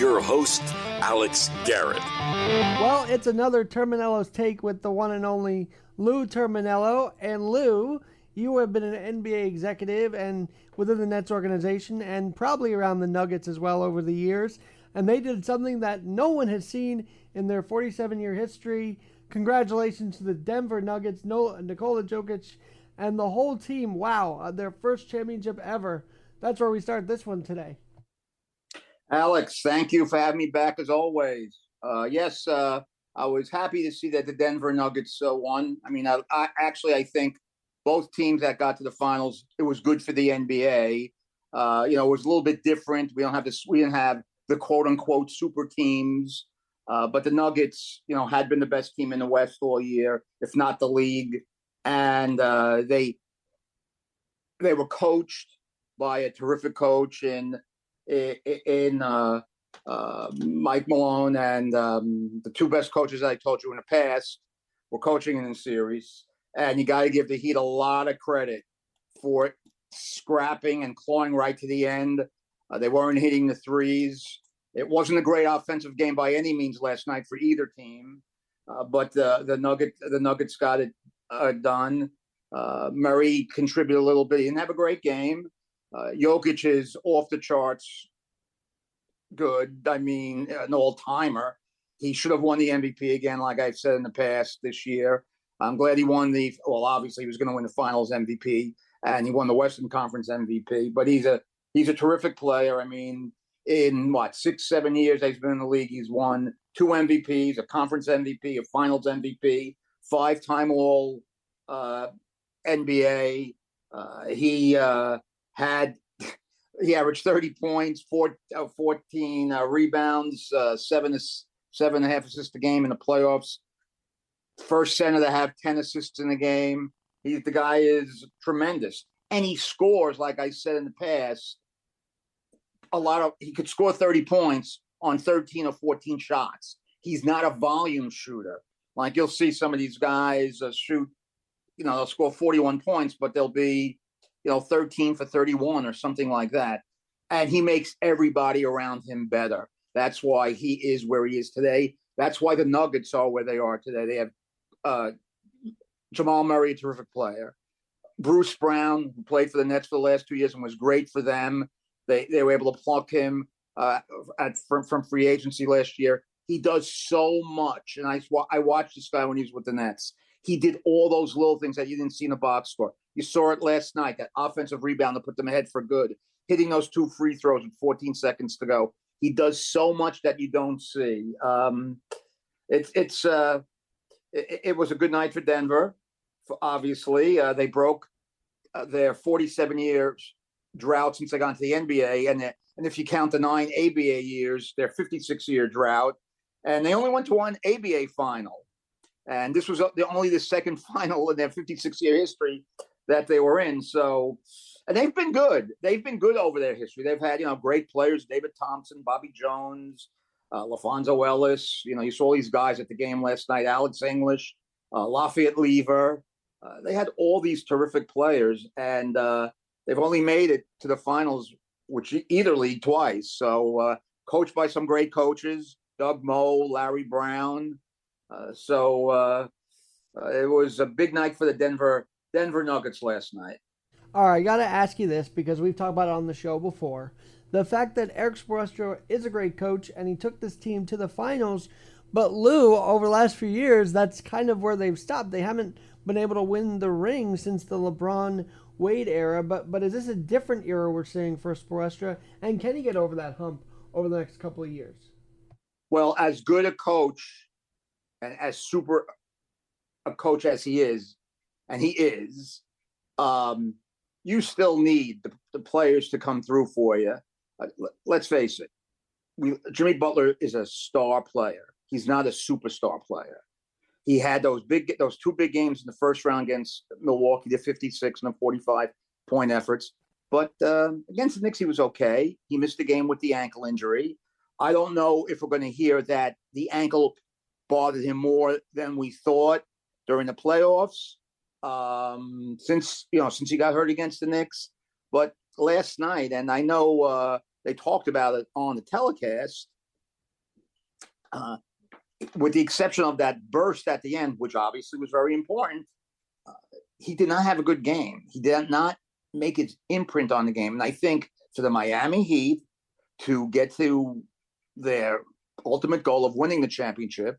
your host, Alex Garrett. Well, it's another Terminello's Take with the one and only Lou Terminello. And Lou, you have been an NBA executive and within the Nets organization and probably around the Nuggets as well over the years. And they did something that no one has seen in their 47-year history. Congratulations to the Denver Nuggets, Nikola Jokic, and the whole team. Wow, their first championship ever. That's where we start this one today. Alex, thank you for having me back as always. Yes, I was happy to see that the Denver Nuggets won. I mean, I think both teams that got to the finals, it was good for the NBA. It was a little bit different. We didn't have the quote unquote super teams, but the Nuggets, had been the best team in the West all year, if not the league. And they were coached by a terrific coach in Mike Malone, and the two best coaches I told you in the past were coaching in the series. And you got to give the Heat a lot of credit for scrapping and clawing right to the end. They weren't hitting the threes. It wasn't a great offensive game by any means last night for either team, but the Nuggets got it done. Murray contributed a little bit. He didn't have a great game. Jokic is off the charts good. I mean, an all-timer. He should have won the MVP again, like I've said in the past this year. I'm glad he won obviously he was going to win the Finals MVP, and he won the Western Conference MVP. But he's a terrific player. I mean, in 6-7 years he's been in the league, he's won 2 MVPs, a Conference MVP, a Finals MVP, 5-time All NBA. He averaged 30 points, 14 rebounds, 7.5 assists a game in the playoffs. First center to have 10 assists in the game. The guy is tremendous. And he scores, like I said in the past, he could score 30 points on 13 or 14 shots. He's not a volume shooter. Like you'll see some of these guys shoot, they'll score 41 points, but they'll be 13 for 31 or something like that. And he makes everybody around him better. That's why he is where he is today. That's why the Nuggets are where they are today. They have Jamal Murray, a terrific player. Bruce Brown, who played for the Nets for the last 2 years and was great for them. They were able to pluck him from free agency last year. He does so much. And I watched this guy when he was with the Nets. He did all those little things that you didn't see in the box score. You saw it last night, that offensive rebound to put them ahead for good, hitting those 2 free throws with 14 seconds to go. He does so much that you don't see. It was a good night for Denver. Obviously, they broke their 47-year drought since they got into the NBA, and if you count the 9 ABA years, their 56-year drought, and they only went to one ABA final. And this was only the second final in their 56-year history that they were in. So, and they've been good. They've been good over their history. They've had, great players, David Thompson, Bobby Jones, LaFonso Ellis. You saw these guys at the game last night, Alex English, Lafayette Lever. They had all these terrific players, and they've only made it to the finals, which either league twice. So, coached by some great coaches, Doug Moe, Larry Brown. So it was a big night for the Denver Nuggets last night. All right, I got to ask you this because we've talked about it on the show before. The fact that Eric Spoelstra is a great coach and he took this team to the finals, but Lou, over the last few years, that's kind of where they've stopped. They haven't been able to win the ring since the LeBron Wade era, but is this a different era we're seeing for Spoelstra, and can he get over that hump over the next couple of years? Well, as good a coach and as super a coach as he is, and he is, you still need the players to come through for you. Let's face it. Jimmy Butler is a star player. He's not a superstar player. He had those 2 big games in the first round against Milwaukee, the 56 and the 45-point efforts. But against the Knicks, he was okay. He missed the game with the ankle injury. I don't know if we're going to hear that the ankle bothered him more than we thought during the playoffs, since he got hurt against the Knicks. But last night, and I know they talked about it on the telecast, with the exception of that burst at the end, which obviously was very important, he did not have a good game. He did not make his imprint on the game. And I think for the Miami Heat to get to their ultimate goal of winning the championship,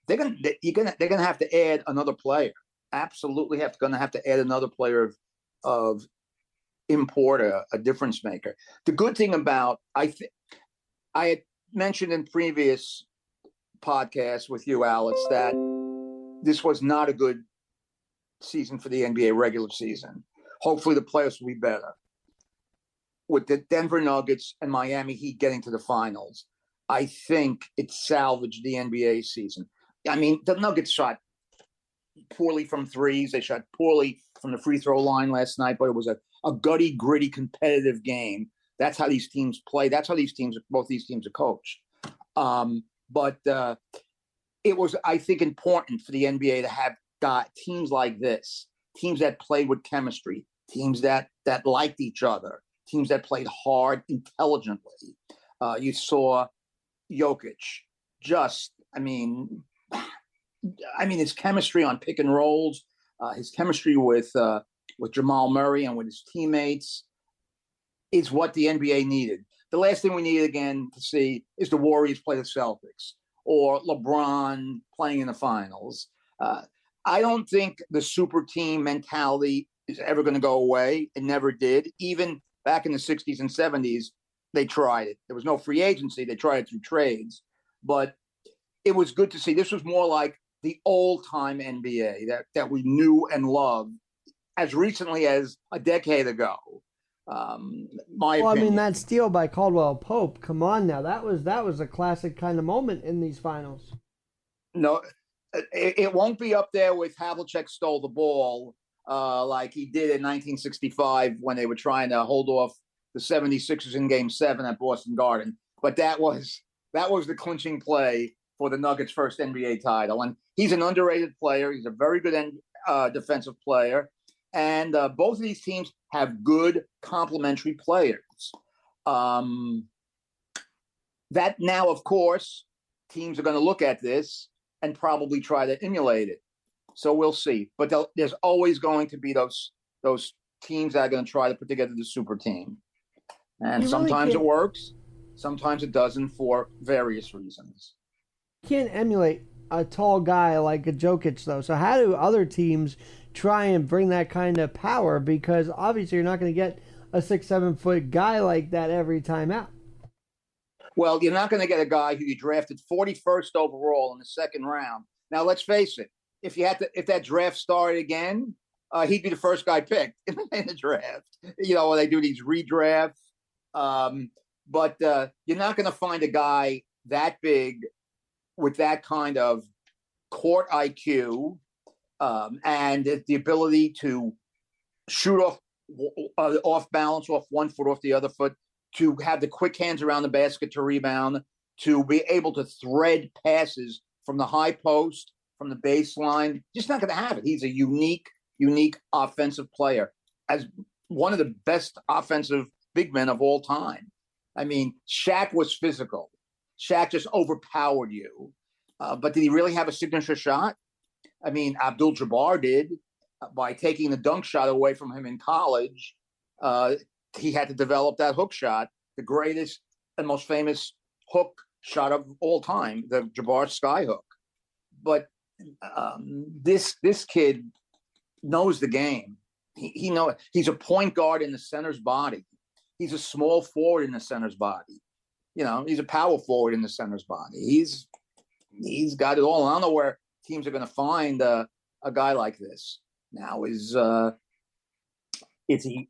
they're gonna have to add another player. Absolutely gonna have to add another player of import, a difference maker. The good thing about I had mentioned in previous podcasts with you, Alex, that this was not a good season for the NBA regular season. Hopefully the playoffs will be better. With the Denver Nuggets and Miami Heat getting to the finals, I think it salvaged the NBA season. I mean, the Nuggets shot poorly from threes. They shot poorly from the free throw line last night, but it was a gutty, gritty, competitive game. That's how these teams play. That's how both these teams are coached. But it was, I think, important for the NBA to have got teams like this, teams that played with chemistry, teams that liked each other, teams that played hard, intelligently. You saw Jokic his chemistry on pick and rolls, his chemistry with Jamal Murray and with his teammates is what the NBA needed. The last thing we need again to see is the Warriors play the Celtics or LeBron playing in the finals. I don't think the super team mentality is ever going to go away. It never did. Even back in the 60s and 70s, they tried it. There was no free agency. They tried it through trades. But it was good to see. This was more like the old-time NBA that we knew and loved as recently as a decade ago. Opinion. That steal by Caldwell Pope, come on now. That was a classic kind of moment in these finals. No, it won't be up there with Havlicek stole the ball like he did in 1965 when they were trying to hold off the 76ers in Game 7 at Boston Garden. But that was the clinching play for the Nuggets' first NBA title. And he's an underrated player. He's a very good defensive player. And both of these teams have good complementary players. That now, of course, teams are going to look at this and probably try to emulate it. So we'll see. But there's always going to be those teams that are going to try to put together the super team. And sometimes it works. Sometimes it doesn't for various reasons. You can't emulate a tall guy like a Jokic, though. So how do other teams try and bring that kind of power? Because obviously you're not going to get a 6-7 foot guy like that every time out. Well, you're not going to get a guy who you drafted 41st overall in the second round. Now, let's face it. If that draft started again, he'd be the first guy picked in the draft. When they do these redrafts. But you're not going to find a guy that big with that kind of court IQ and the ability to shoot off balance, off one foot, off the other foot, to have the quick hands around the basket to rebound, to be able to thread passes from the high post, from the baseline. Just not going to have it. He's a unique offensive player, as one of the best offensive big men of all time. I mean, Shaq was physical. Shaq just overpowered you. But did he really have a signature shot? I mean, Abdul-Jabbar did. By taking the dunk shot away from him in college, he had to develop that hook shot, the greatest and most famous hook shot of all time, the Jabbar sky hook. But this kid knows the game. He knows he's a point guard in the center's body. He's a small forward in the center's body. He's a power forward in the center's body. He's got it all. I don't know where teams are going to find a guy like this. Now, is he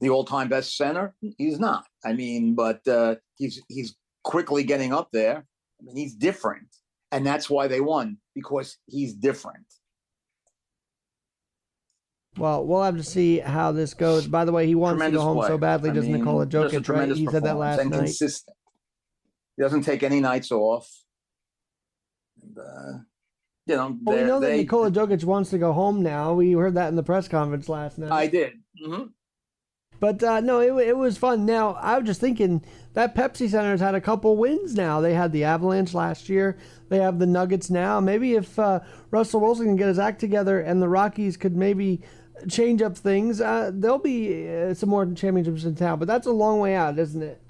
the all-time best center? He's not. I mean, but he's quickly getting up there. I mean, he's different, and that's why they won, because he's different. Well, we'll have to see how this goes. By the way, he wants Tremendous to go home play. so badly, doesn't Nikola Jokic, right? He said that last and night. Consistent. He doesn't take any nights off. And, we know that Nikola Jokic wants to go home now. We heard that in the press conference last night. I did. Mm-hmm. But no, it was fun. Now, I was just thinking that Pepsi Center's had a couple wins now. They had the Avalanche last year. They have the Nuggets now. Maybe if Russell Wilson can get his act together and the Rockies could maybe change up things, there'll be some more championships in town. But that's a long way out, isn't it?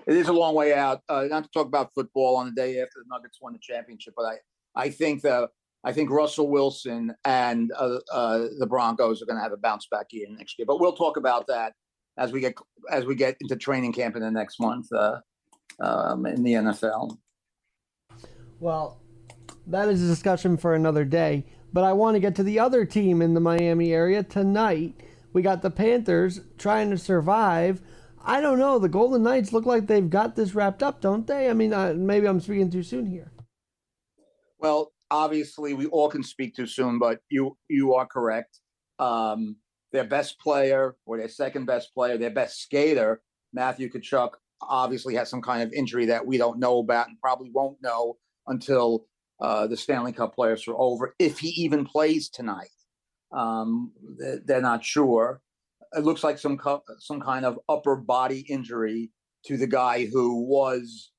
It is a long way out. Not to talk about football on the day after the Nuggets won the championship, but I think Russell Wilson and the Broncos are going to have a bounce back year next year. But we'll talk about that as we get into training camp in the next month in the NFL. Well, that is a discussion for another day. But I want to get to the other team in the Miami area tonight. We got the Panthers trying to survive. I don't know. The Golden Knights look like they've got this wrapped up, don't they? I mean, maybe I'm speaking too soon here. Well, obviously, we all can speak too soon, but you are correct. Their best player or their second best player, their best skater, Matthew Tkachuk, obviously has some kind of injury that we don't know about and probably won't know until the Stanley Cup playoffs are over, if he even plays tonight. They're not sure. It looks like some kind of upper body injury to the guy who was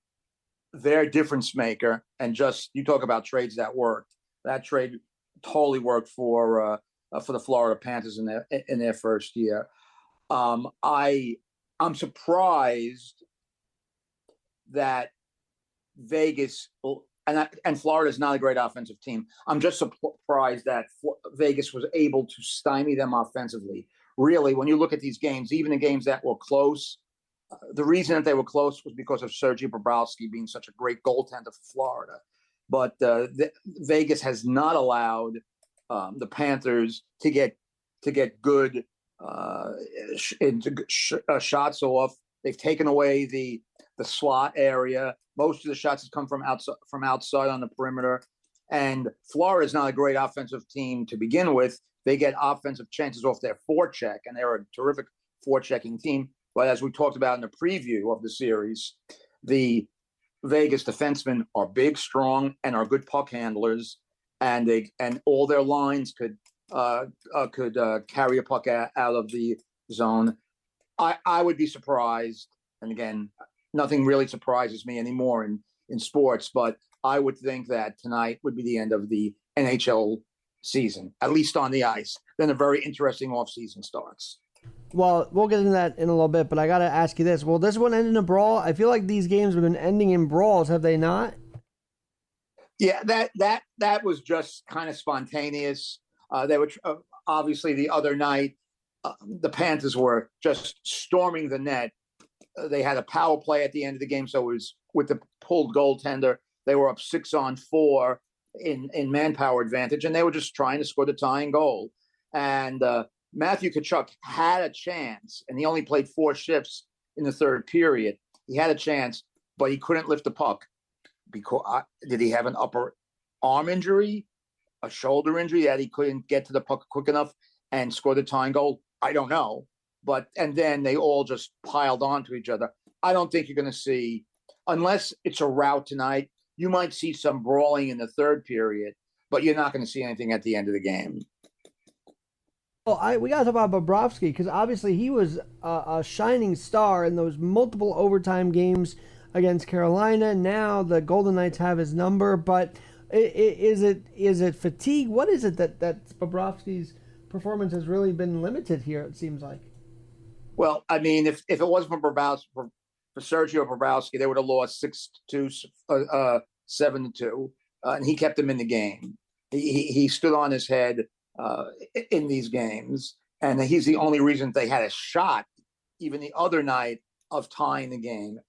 their difference maker. And just, you talk about trades that worked. That trade totally worked for the Florida Panthers in their first year. I'm surprised that Vegas and Florida is not a great offensive team. I'm just surprised that Vegas was able to stymie them offensively. Really, when you look at these games, even the games that were close, the reason that they were close was because of Sergei Bobrovsky being such a great goaltender for Florida. But Vegas has not allowed the Panthers to get good shots off. They've taken away the slot area. Most of the shots have come from outside on the perimeter. And Florida is not a great offensive team to begin with. They get offensive chances off their forecheck, and they're a terrific forechecking team. But as we talked about in the preview of the series, the Vegas defensemen are big, strong, and are good puck handlers, and all their lines could carry a puck out of the zone. I would be surprised, and again, nothing really surprises me anymore in sports, but I would think that tonight would be the end of the NHL season, at least on the ice. Then a very interesting offseason starts. Well, we'll get into that in a little bit, but I got to ask you this. Will this one end in a brawl? I feel like these games have been ending in brawls, have they not? Yeah, that was just kind of spontaneous. They were obviously the other night, the Panthers were just storming the net. They had a power play at the end of the game, so it was with the pulled goaltender. They were up 6-on-4 in manpower advantage, and they were just trying to score the tying goal. And Matthew Tkachuk had a chance, and he only played 4 shifts in the third period. He had a chance, but he couldn't lift the puck. Because did he have an upper arm injury, a shoulder injury that he couldn't get to the puck quick enough and score the tying goal? I don't know. And then they all just piled onto each other. I don't think you're going to see, unless it's a rout tonight, you might see some brawling in the third period, but you're not going to see anything at the end of the game. Well, we got to talk about Bobrovsky because obviously he was a shining star in those multiple overtime games against Carolina. Now the Golden Knights have his number, but is it fatigue? What is it that Bobrovsky's performance has really been limited here, it seems like? Well, I mean, if it wasn't for Sergio Bobrovsky, they would have lost 6-2, 7-2, and he kept them in the game. He stood on his head in these games, and he's the only reason they had a shot, even the other night, of tying the game.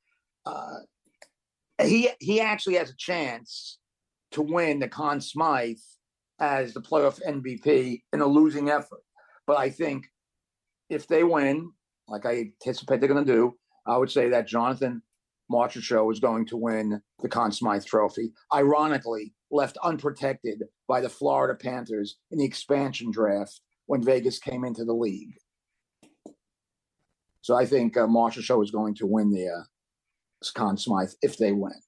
He actually has a chance to win the Conn Smythe as the playoff MVP in a losing effort. But I think if they win, like I anticipate they're going to do, I would say that Jonathan Marchessault is going to win the Conn Smythe Trophy. Ironically, left unprotected by the Florida Panthers in the expansion draft when Vegas came into the league. So I think Marchessault is going to win the Conn Smythe if they win.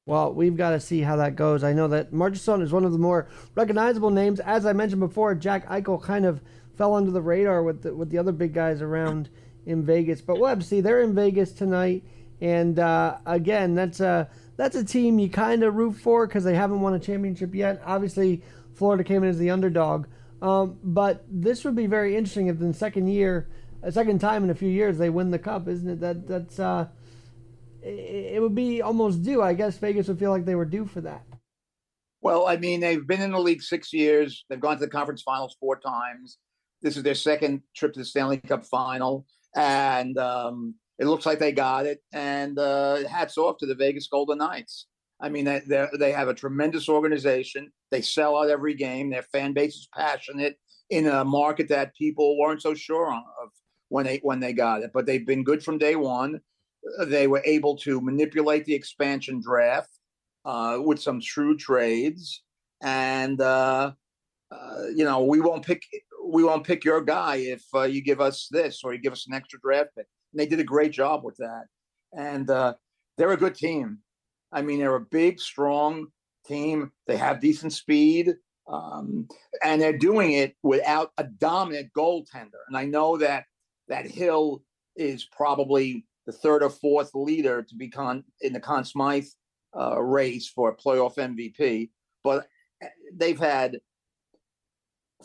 Well, we've got to see how that goes. I know that Marchessault is one of the more recognizable names. As I mentioned before, Jack Eichel kind of fell under the radar with the other big guys around in Vegas. But we'll have to see. They're in Vegas tonight, and again, that's a team you kind of root for because they haven't won a championship yet. Obviously, Florida came in as the underdog, but this would be very interesting if in the second time in a few years they win the cup, isn't it? That's it would be almost due. I guess Vegas would feel like they were due for that. Well, I mean, they've been in the league 6 years. They've gone to the conference finals 4 times. This is their second trip to the Stanley Cup final, and it looks like they got it. And hats off to the Vegas Golden Knights. I mean, they have a tremendous organization. They sell out every game. Their fan base is passionate in a market that people weren't so sure of when they got it. But they've been good from day one. They were able to manipulate the expansion draft with some shrewd trades, and we won't pick your guy if you give us this or you give us an extra draft pick. And they did a great job with that, and they're a good team. I mean, they're a big, strong team. They have decent speed, and they're doing it without a dominant goaltender. And I know that Hill is probably the third or fourth leader to be in the Conn Smythe race for playoff MVP, but they've had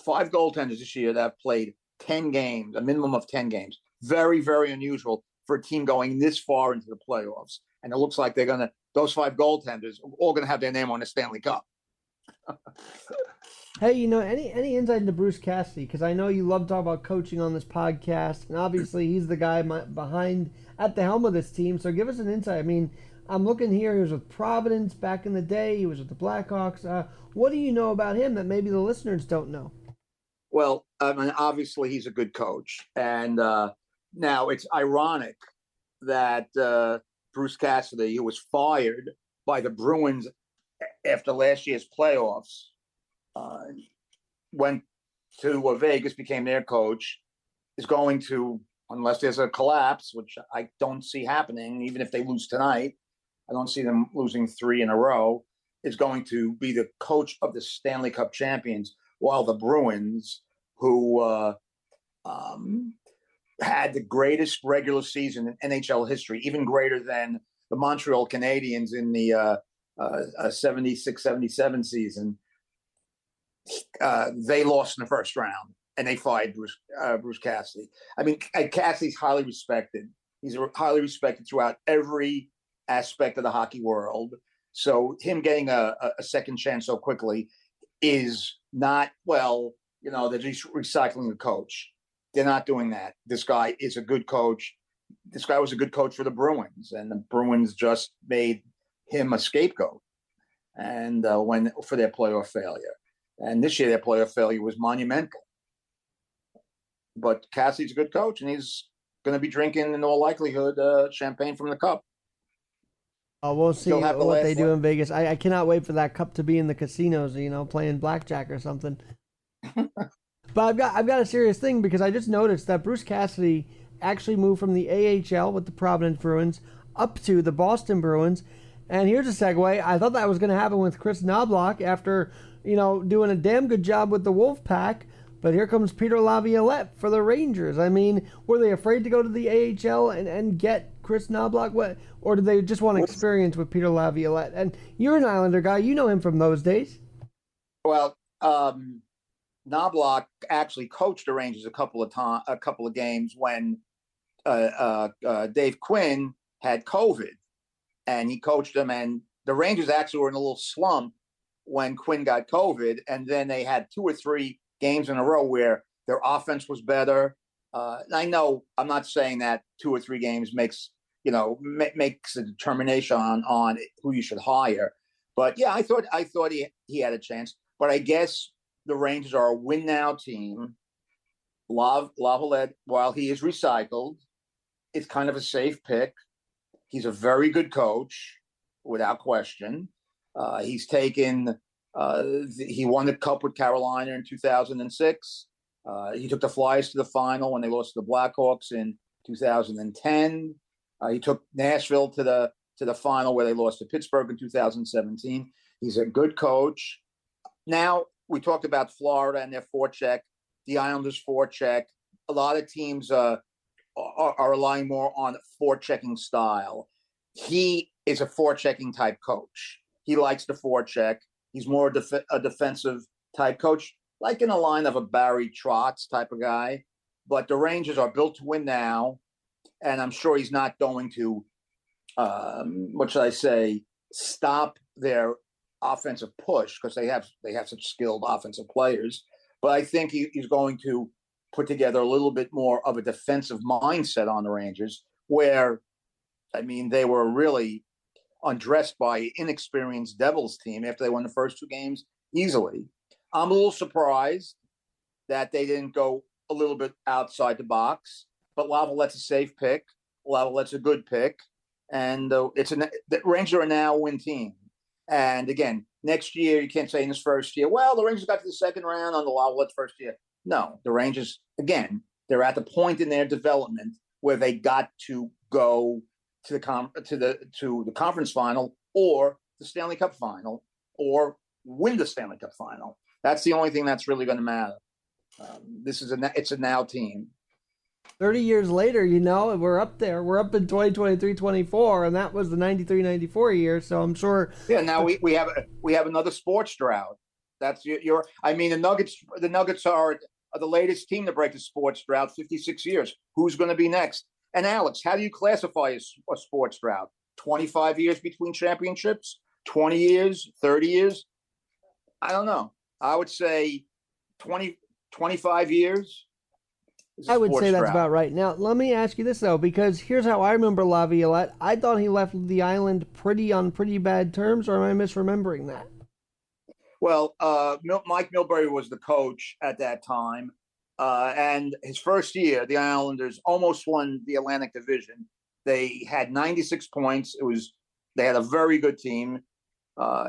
5 goaltenders this year that have played 10 games, a minimum of 10 games. Very, very unusual for a team going this far into the playoffs. And it looks like those 5 goaltenders are all going to have their name on the Stanley Cup. Hey, any insight into Bruce Cassidy? Because I know you love to talk about coaching on this podcast, and obviously he's the guy behind at the helm of this team. So give us an insight. I mean, I'm looking here. He was with Providence back in the day. He was with the Blackhawks. What do you know about him that maybe the listeners don't know? Well, I mean, obviously he's a good coach, and now it's ironic that Bruce Cassidy, who was fired by the Bruins after last year's playoffs, went to Vegas, became their coach, is going to, unless there's a collapse, which I don't see happening, even if they lose tonight, I don't see them losing 3 in a row, is going to be the coach of the Stanley Cup champions, while the Bruins, who had the greatest regular season in NHL history, even greater than the Montreal Canadiens in the 76-77 season, they lost in the first round, and they fired Bruce Cassidy. I mean, Cassidy's highly respected. He's highly respected throughout every aspect of the hockey world. So him getting a second chance so quickly is not, they're just recycling the coach. They're not doing that. This guy is a good coach. This guy was a good coach for the Bruins, and the Bruins just made him a scapegoat and for their playoff failure. And this year, their playoff failure was monumental. But Cassidy's a good coach, and he's going to be drinking, in all likelihood, champagne from the cup. We'll see what they do in Vegas. I cannot wait for that cup to be in the casinos, playing blackjack or something. But I've got a serious thing, because I just noticed that Bruce Cassidy actually moved from the AHL with the Providence Bruins up to the Boston Bruins. And here's a segue. I thought that was going to happen with Chris Knobloch after doing a damn good job with the Wolfpack, but here comes Peter Laviolette for the Rangers. I mean, were they afraid to go to the AHL and get Chris Knobloch? Or did they just want experience with Peter Laviolette? And you're an Islander guy. You know him from those days. Well, Knobloch actually coached the Rangers a couple of games when Dave Quinn had COVID, and he coached them, and the Rangers actually were in a little slump when Quinn got COVID, and then they had 2 or 3 games in a row where their offense was better. I know I'm not saying that 2 or 3 games makes a determination on who you should hire, but yeah, I thought he had a chance. But I guess the Rangers are a win now team. Laviolette, while he is recycled, is kind of a safe pick. He's a very good coach, without question. He's taken. He won the Cup with Carolina in 2006. He took the Flyers to the final when they lost to the Blackhawks in 2010. He took Nashville to the final where they lost to Pittsburgh in 2017. He's a good coach. Now, we talked about Florida and their forecheck the Islanders forecheck. A lot of teams are relying more on forechecking style. He is a forechecking type coach. He likes to forecheck. He's more a defensive type coach, like in the line of a Barry Trotz type of guy. But the Rangers are built to win now, and I'm sure he's not going to, what should I say, stop their offensive push, because they have such skilled offensive players. But I think he's going to put together a little bit more of a defensive mindset on the Rangers, where, I mean, they were really undressed by an inexperienced Devils team after they won the first 2 games easily. I'm a little surprised that they didn't go a little bit outside the box, but Laviolette's a safe pick. Laviolette's a good pick. And the Rangers are now a win team. And again, next year, you can't say in his first year, well, the Rangers got to the second round on the Laviolette's first year. No, the Rangers, again, they're at the point in their development where they got to go to the conference final or the Stanley Cup final or win the Stanley Cup final. That's the only thing that's really going to matter. It's a now team. 30 years later, we're up there. We're up in 2023-24, and that was the 93-94 year. So I'm sure. Yeah. Now we have another sports drought. That's your. I mean, the Nuggets are the latest team to break the sports drought. 56 years. Who's going to be next? And Alex, how do you classify a sports drought? 25 years between championships? 20 years? 30 years? I don't know. I would say 25 years. I would say that's about right. Now, let me ask you this, though, because here's how I remember Laviolette. I thought he left the island on pretty bad terms, or am I misremembering that? Well, Mike Milbury was the coach at that time. And his first year, the Islanders almost won the Atlantic Division. They had 96 points. They had a very good team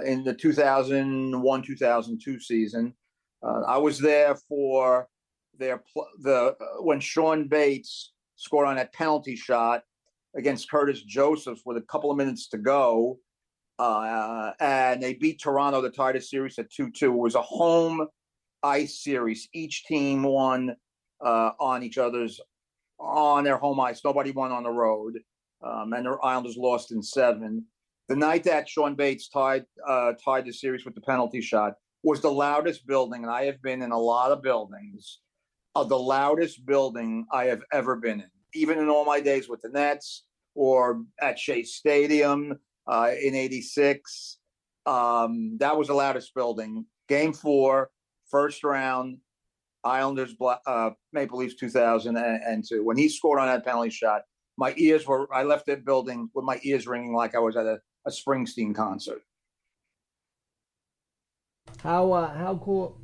in the 2001-2002 season. I was there for when Sean Bates scored on that penalty shot against Curtis Joseph with a couple of minutes to go. And they beat Toronto to tie the series at 2-2. It was a home ice series. Each team won on their home ice. Nobody won on the road. And the Islanders lost in 7. The night that Sean Bates tied the series with the penalty shot was the loudest building, and I have been in a lot of buildings, the loudest building I have ever been in, even in all my days with the Nets or at Shea Stadium in '86. That was the loudest building. Game 4, first round, Islanders Maple Leafs 2002. When he scored on that penalty shot, I left that building with my ears ringing like I was at a Springsteen concert. How cool.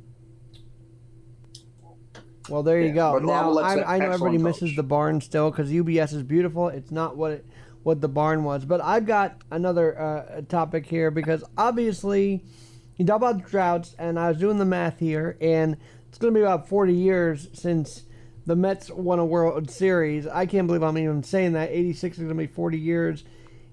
Well, there you go. Now, I know everybody misses the barn still because UBS is beautiful. It's not what the barn was. But I've got another topic here because obviously you talk about droughts, and I was doing the math here, and it's going to be about 40 years since the Mets won a World Series. I can't believe I'm even saying that. 86 is going to be 40 years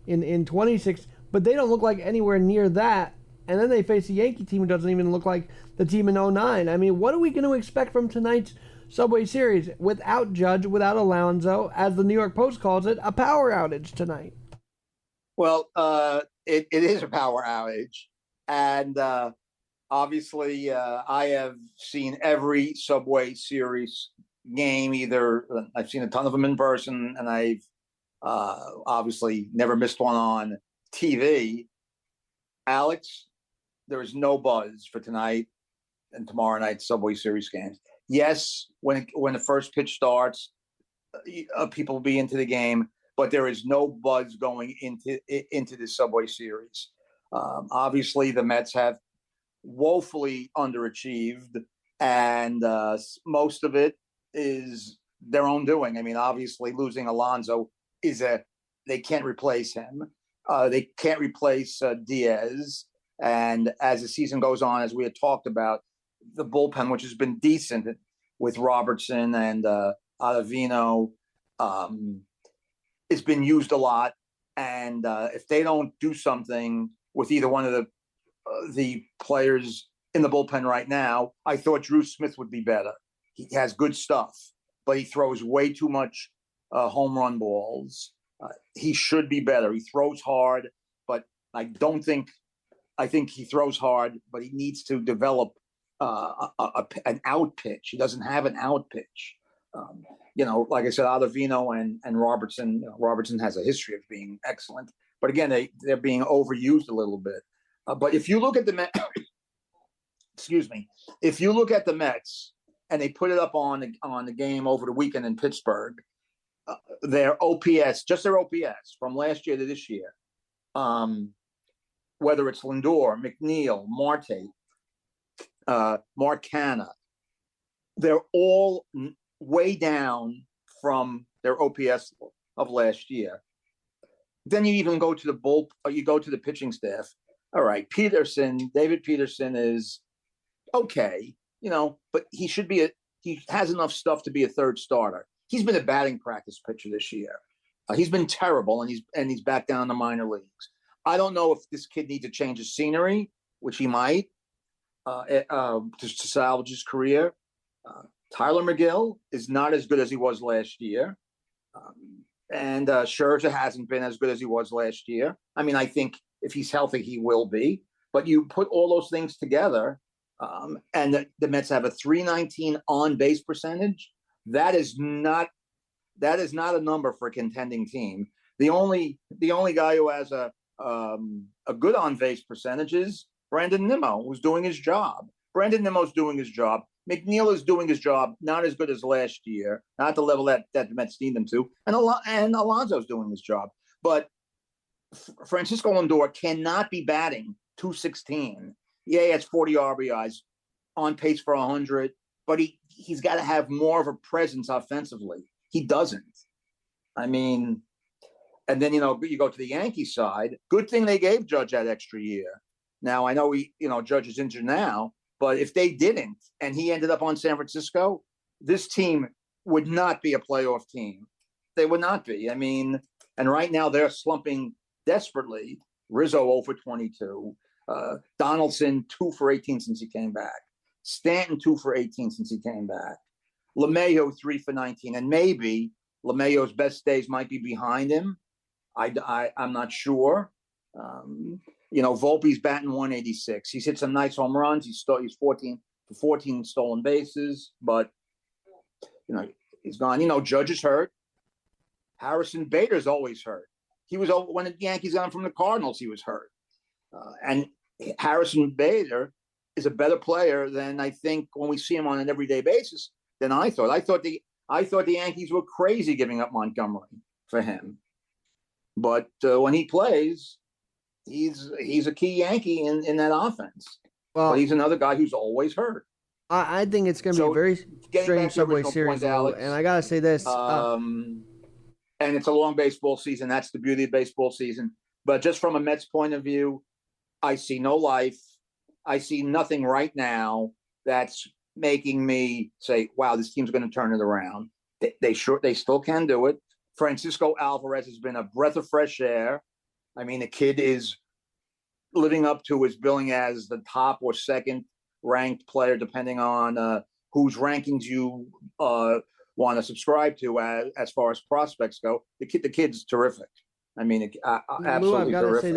in 26, but they don't look like anywhere near that. And then they face a Yankee team who doesn't even look like the team in 09. I mean, what are we going to expect from tonight's Subway Series without Judge, without Alonso, as the New York Post calls it, a power outage tonight? Well, it is a power outage. And obviously, I have seen every Subway Series game. I've seen a ton of them in person, and I've obviously never missed one on TV. Alex, there is no buzz for tonight and tomorrow night's Subway Series games. Yes, when the first pitch starts, people will be into the game, but there is no buzz going into the Subway Series. Obviously, the Mets have woefully underachieved, and most of it is their own doing. I mean, obviously, losing Alonso they can't replace him. They can't replace Diaz. And as the season goes on, as we had talked about, the bullpen, which has been decent with Robertson and Ottavino, it's been used a lot. And if they don't do something with either one of the players in the bullpen right now, I thought Drew Smith would be better. He has good stuff, but he throws way too much home run balls. He should be better. He throws hard, but I think he throws hard, but he needs to develop an out pitch. He doesn't have an out pitch. Like I said, Ottavino and Robertson. Robertson has a history of being excellent, but again, they're being overused a little bit. But if you look at the Mets, excuse me, if you look at the Mets and they put it up on the game over the weekend in Pittsburgh, their OPS, just their OPS from last year to this year, whether it's Lindor, McNeil, Marte, Marcana, they're all way down from their OPS of last year. Then you even go to the pitching staff. All right, David Peterson is okay, but he has enough stuff to be a third starter. He's been a batting practice pitcher this year. He's been terrible, and he's back down in the minor leagues. I don't know if this kid needs to change his scenery, which he might, to salvage his career. Tyler McGill is not as good as he was last year. And Scherzer hasn't been as good as he was last year. I mean, I think if he's healthy, he will be. But you put all those things together, and the Mets have a .319 on-base percentage. That is not a number for a contending team. The only guy who has a good on-base percentage is Brandon Nimmo, who's doing his job. Brandon Nimmo's doing his job. McNeil is doing his job, not as good as last year, not at the level that the Mets need them to. And Alonso's doing his job. But Francisco Lindor cannot be batting .216. Yeah, he has 40 RBIs, on pace for 100, but he's got to have more of a presence offensively. He doesn't. I mean, and then, you go to the Yankees side. Good thing they gave Judge that extra year. Now, I know Judge is injured now, but if they didn't and he ended up on San Francisco, this team would not be a playoff team. They would not be. I mean, and right now they're slumping desperately. Rizzo 0 for 22. Donaldson 2 for 18 since he came back. Stanton 2 for 18 since he came back. LeMahieu 3 for 19. And maybe LeMahieu's best days might be behind him. I'm not sure. Volpe's batting 186. He's hit some nice home runs. He's 14 stolen bases, but he's gone. Judge is hurt. Harrison Bader's always hurt. He was when the Yankees got him from the Cardinals. He was hurt, and Harrison Bader is a better player than I think when we see him on an everyday basis than I thought. I thought the Yankees were crazy giving up Montgomery for him, but when he plays, he's a key Yankee in that offense. Well, but he's another guy who's always hurt. I think it's going to be a very strange Subway Series, Alex, and I got to say this. And it's a long baseball season. That's the beauty of baseball season. But just from a Mets point of view, I see no life. I see nothing right now that's making me say, wow, this team's going to turn it around. They still can do it. Francisco Alvarez has been a breath of fresh air. I mean, the kid is living up to his billing as the top or second ranked player, depending on whose rankings you want to subscribe to as far as prospects go. The kid's terrific. I mean, absolutely Lou, I've got terrific. to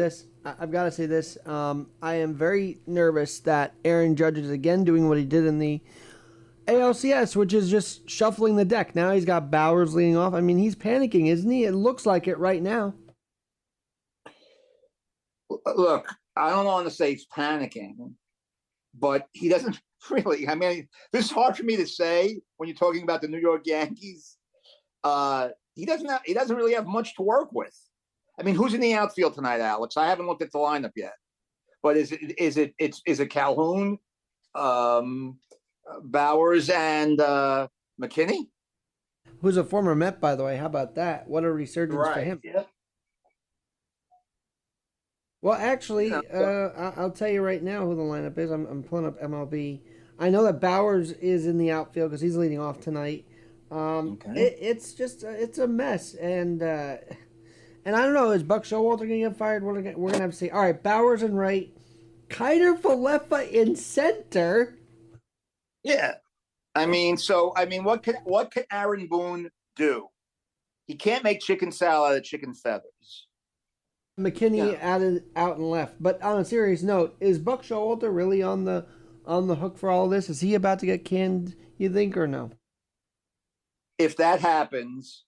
say this. I am very nervous that Aaron Judge is again doing what he did in the ALCS, which is just shuffling the deck. Now he's got Bowers leading off. I mean, he's panicking, isn't he? It looks like it right now. Look, I don't want to say he's panicking, but he doesn't really. I mean, this is hard for me to say when you're talking about the New York Yankees. He doesn't really have much to work with. I mean, who's in the outfield tonight, Alex? I haven't looked at the lineup yet. But is it Calhoun, Bowers, and McKinney? Who's a former Met, by the way. How about that? What a resurgence for him. Yeah. Well, actually, I'll tell you right now who the lineup is. I'm pulling up MLB. I know that Bowers is in the outfield because he's leading off tonight. Okay. It's a mess, and I don't know, is Buck Showalter going to get fired? We're gonna have to see. All right, Bowers in right, Kiter Falefa in center. Yeah, What can Aaron Boone do? He can't make chicken salad out of chicken feathers. McKinney Yeah. added out and left. But on a serious note, is Buck Showalter really on the hook for all this? Is he about to get canned, you think, or no? If that happens,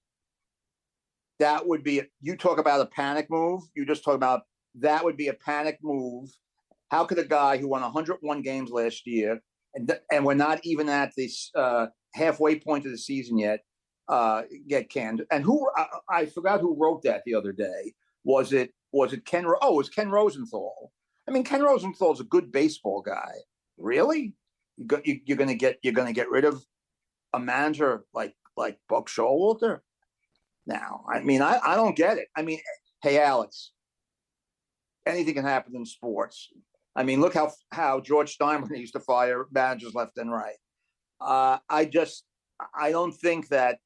that would be you talk about a panic move. You just talk about that would be a panic move. How could a guy who won 101 games last year, and we're not even at this halfway point of the season yet, get canned? And I forgot who wrote that the other day. Was it Ken? Oh, it was Ken Rosenthal. Ken Rosenthal's a good baseball guy. Really? You're gonna get rid of a manager like Buck Showalter? Now, I don't get it. Hey, Alex, anything can happen in sports. Look how George Steinbrenner used to fire managers left and right. I don't think that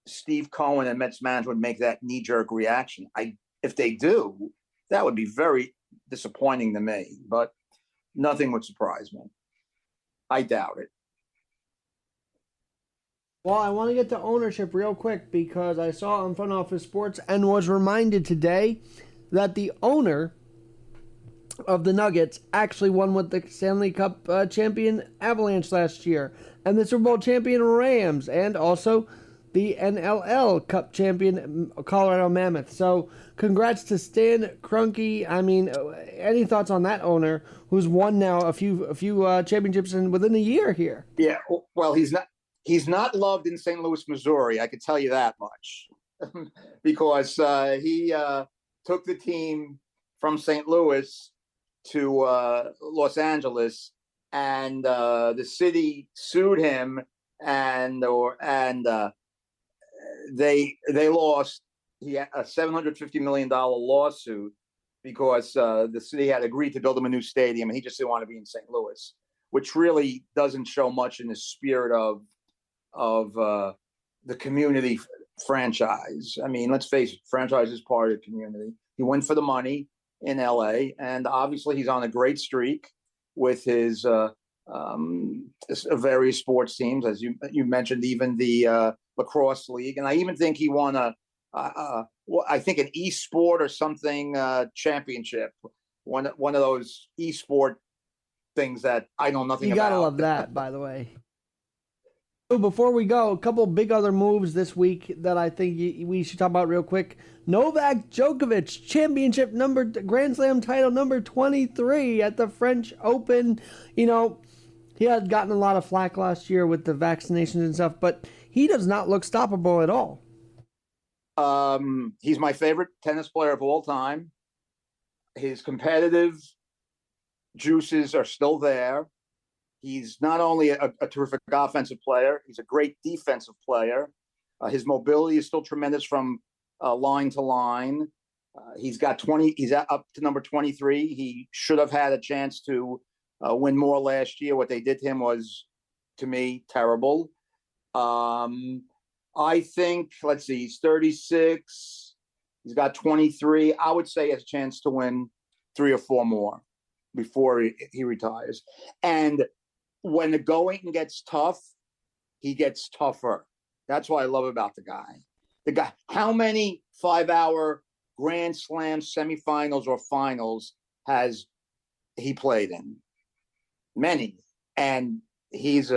Steve Cohen and Mets management would make that knee-jerk reaction. If they do, that would be very disappointing to me. But nothing would surprise me. I doubt it. Well, I want to get to ownership real quick because I saw on Front Office Sports and was reminded today that the owner of the Nuggets actually won with the Stanley Cup champion Avalanche last year, and the Super Bowl champion Rams, and also the NLL Cup champion Colorado Mammoth. So congrats to Stan Kroenke. Any thoughts on that owner who's won now a few championships within a year here? Yeah, well, he's not loved in St. Louis, Missouri. I could tell you that much because he took the team from St. Louis to Los Angeles, and the city sued him, and they lost. He had a $750 million lawsuit because the city had agreed to build him a new stadium, and he just didn't want to be in St. Louis, which really doesn't show much in the spirit of the community franchise. Let's face it, franchise is part of the community. He went for the money in LA, and obviously he's on a great streak with his various sports teams, as you mentioned, even the lacrosse league, and I even think he won I think an e-sport or something championship, one of those e-sport things that I know nothing about. You gotta love that, by the way. So before we go, a couple big other moves this week that I think we should talk about real quick. Novak Djokovic, Grand Slam title number 23 at the French Open. He had gotten a lot of flack last year with the vaccinations and stuff, but he does not look stoppable at all. He's my favorite tennis player of all time. His competitive juices are still there. He's not only a terrific offensive player, he's a great defensive player. His mobility is still tremendous from line to line. He's up to number 23. He should have had a chance to win more last year. What they did to him was, to me, terrible. I think, let's see, he's 36. He's got 23. I would say he has a chance to win 3 or 4 more before he retires. And when the going gets tough, he gets tougher. That's what I love about the guy. How many 5-hour Grand Slam semifinals or finals has he played in? Many. And he's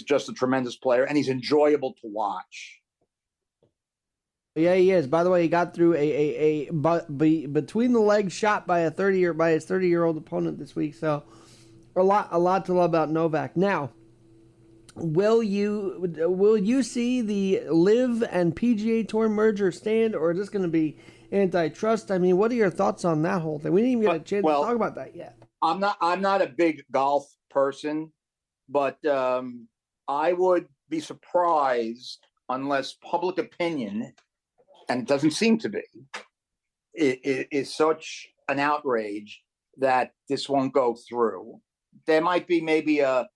just a tremendous player, and he's enjoyable to watch. Yeah, he is. By the way, he got through a between the legs shot by his 30-year-old opponent this week. So a lot to love about Novak. Now, will you see the LIV and PGA Tour merger stand, or is this going to be antitrust? What are your thoughts on that whole thing? We didn't even get a chance to talk about that yet. I'm not a big golf person, but I would be surprised unless public opinion, and it doesn't seem to be, is such an outrage that this won't go through. There might be maybe a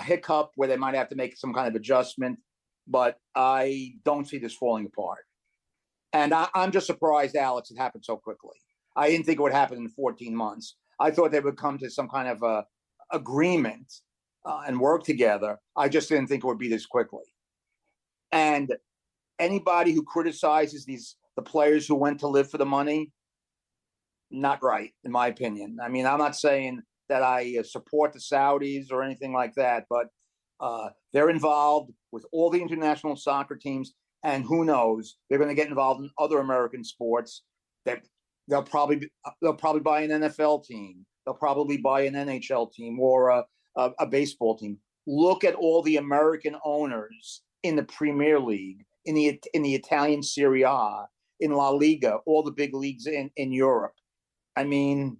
hiccup where they might have to make some kind of adjustment, but I don't see this falling apart. And I'm just surprised, Alex, it happened so quickly. I didn't think it would happen in 14 months. I thought they would come to some kind of agreement and work together. I just didn't think it would be this quickly. And anybody who criticizes the players who went to live for the money, not right, in my opinion. I mean, I'm not saying that I support the Saudis or anything like that, but they're involved with all the international soccer teams, and who knows, they're going to get involved in other American sports. That they'll probably buy an NFL team, they'll probably buy an NHL team or a baseball team. Look at all the American owners in the Premier League, in the Italian Serie A, in La Liga, all the big leagues in Europe. I mean,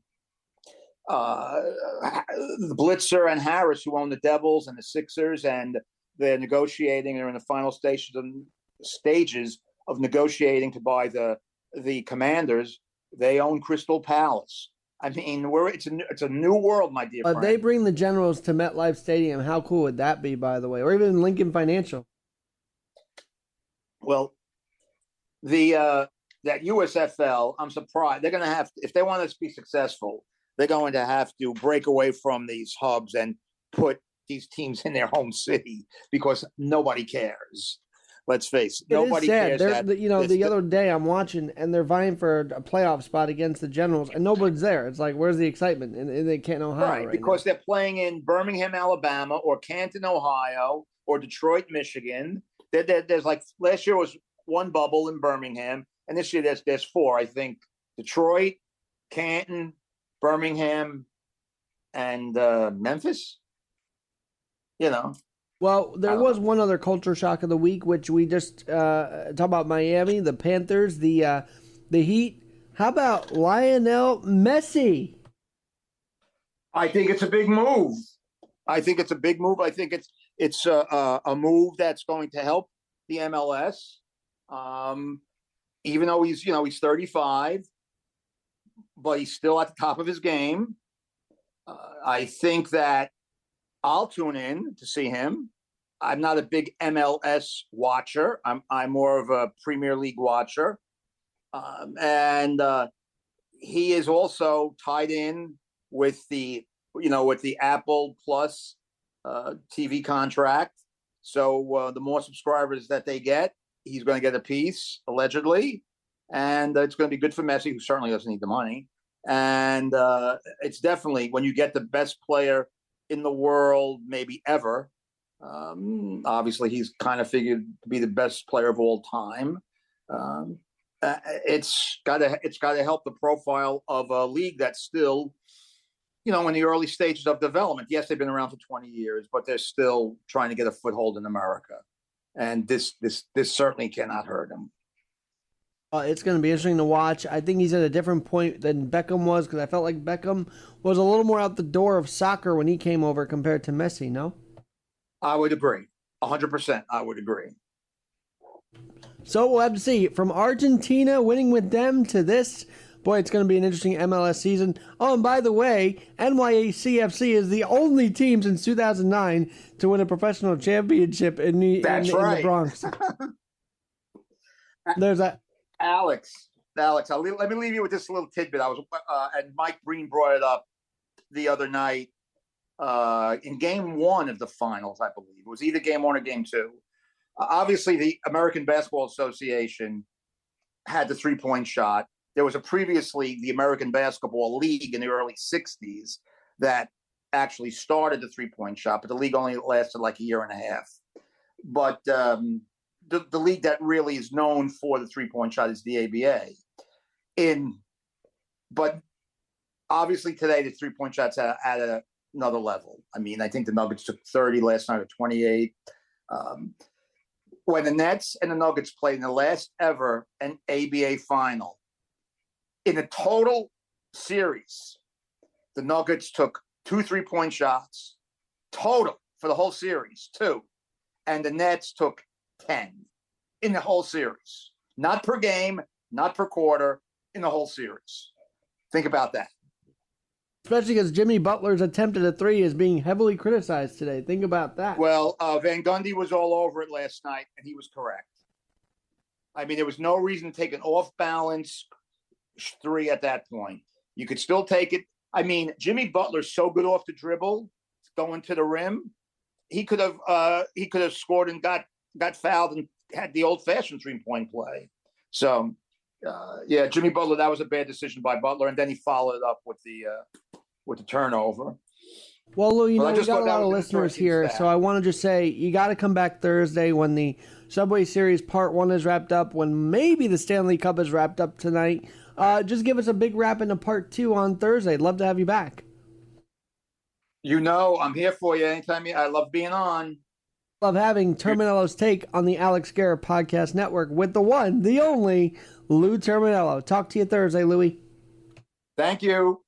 the Blitzer and Harris, who own the Devils and the Sixers, and they're negotiating. They're in the final stages of negotiating to buy the Commanders. They own Crystal Palace. I mean, it's a new world, my dear friend. But they bring the Generals to MetLife Stadium. How cool would that be, by the way? Or even Lincoln Financial. Well, that USFL, I'm surprised. They're going to have to, if they want to be successful, they're going to have to break away from these hubs and put these teams in their home city, because nobody cares. Let's face it. Nobody cares. The other day I'm watching, and they're vying for a playoff spot against the Generals, and nobody's there. It's like, where's the excitement? And they can't Ohio right because now. They're playing in Birmingham, Alabama, or Canton, Ohio, or Detroit, Michigan. There's like, last year was one bubble in Birmingham, and this year there's four. I think Detroit, Canton, Birmingham, and Memphis. Well, there was one other culture shock of the week, which we just talk about Miami, the Panthers, the Heat. How about Lionel Messi? I think it's a big move. I think it's a move that's going to help the MLS. Even though he's 35, but he's still at the top of his game. I think that I'll tune in to see him. I'm not a big MLS watcher. I'm more of a Premier League watcher, and he is also tied in with the Apple Plus TV contract. So the more subscribers that they get, he's going to get a piece, allegedly, and it's going to be good for Messi, who certainly doesn't need the money. And it's definitely, when you get the best player in the world, maybe ever. Obviously, he's kind of figured to be the best player of all time. It's got to help the profile of a league that's still, in the early stages of development. Yes, they've been around for 20 years, but they're still trying to get a foothold in America. And this certainly cannot hurt him. It's going to be interesting to watch. I think he's at a different point than Beckham was, because I felt like Beckham was a little more out the door of soccer when he came over compared to Messi, no? I would agree. 100%. I would agree. So we'll have to see. From Argentina winning with them to this, boy, it's going to be an interesting MLS season. Oh, and by the way, NYCFC is the only team since 2009 to win a professional championship in the Bronx. There's that. Alex, let me leave you with this little tidbit. And Mike Breen brought it up the other night in game one of the finals, I believe. It was either game one or game two. Obviously, the American Basketball Association had the three-point shot. There was previously the American Basketball League in the early 60s that actually started the three-point shot, but the league only lasted like a year and a half. But the league that really is known for the three-point shot is the ABA. But obviously today the three-point shot's at another level. I mean, I think the Nuggets took 30 last night, or 28. When the Nets and the Nuggets played in the last ever an ABA final, in a total series, the Nuggets took 2 3-point shots total for the whole series, 2, and the Nets took 10 in the whole series. Not per game, not per quarter, in the whole series. Think about that. Especially because Jimmy Butler's attempt at a three is being heavily criticized today. Think about that. Well, Van Gundy was all over it last night, and he was correct. I mean, there was no reason to take an off-balance three at that point. You could still take it. I mean, Jimmy Butler's so good off the dribble, going to the rim. He could have scored and got fouled and had the old-fashioned three-point play. So, yeah, Jimmy Butler, that was a bad decision by Butler, and then he followed it up with the turnover. Well, Lou, we got a lot of an listeners interesting here, stat. so I want to just say you got to come back Thursday when the Subway Series Part 1 is wrapped up, when maybe the Stanley Cup is wrapped up tonight. Just give us a big wrap into Part 2 on Thursday. I'd love to have you back. I'm here for you anytime. I love being on. Love having Terminello's Take on the Alex Garrett Podcast Network with the one, the only, Lou Terminello. Talk to you Thursday, Louie. Thank you.